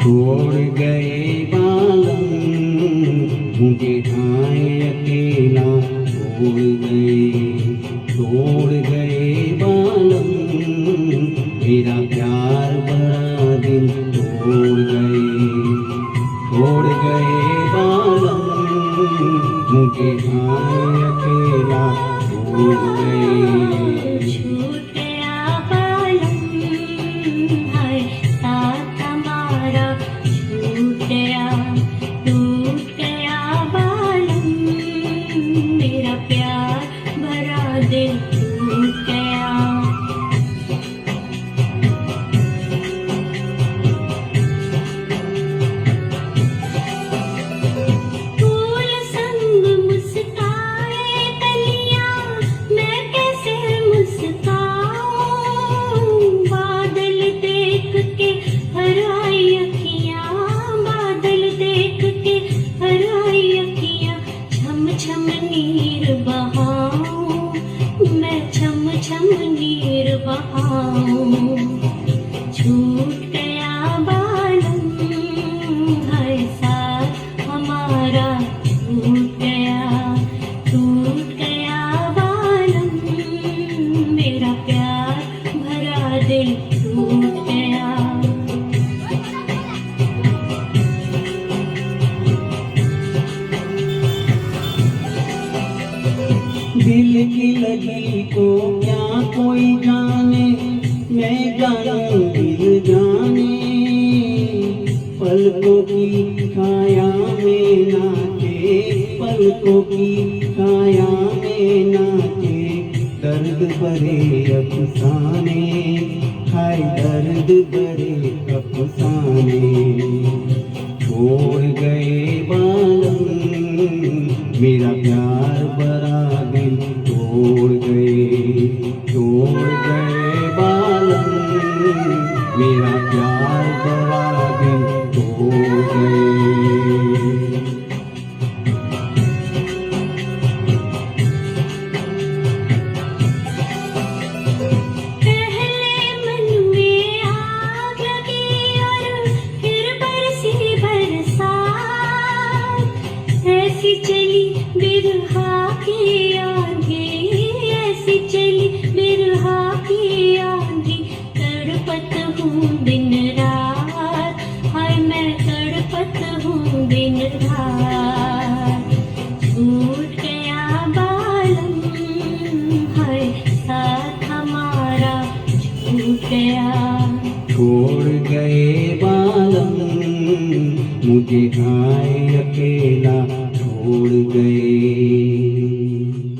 छोड़ गए बालम मुझे ठाए अकेला छोड़ गए बालम मेरा प्यार भरा दिल छोड़ गए बालम मुझे ठाए अकेला छोड़ गए। छूट गया बालम हर साथ हमारा टूट गया बालम मेरा प्यार भरा दिल टूट गया। दिल की लगी को क्या कोई जाने मैं जानूं दिल जाने पलकों की छाया में नाचे पलकों की छाया में नाचे दर्द भरे अफसाने हाय दर्द भरे अफसाने छोड़ गए बालम मेरा प्यार भरा दिल छोड़ गए बालम मेरा प्यार भरा दिल छोड़ गए। पहले मन में आग लगी और फिर बरसी बरसात ऐसी चली बिरहा की आंधी ऐसी चली बिरहा की आंधी तड़पत हूँ दिन रात हाय मैं तड़पत हूँ दिन रात छूट गया बालम हाय साथ हमारा छूट गया। छोड़ गए बालम मुझे हाय अकेला छोड़ गए।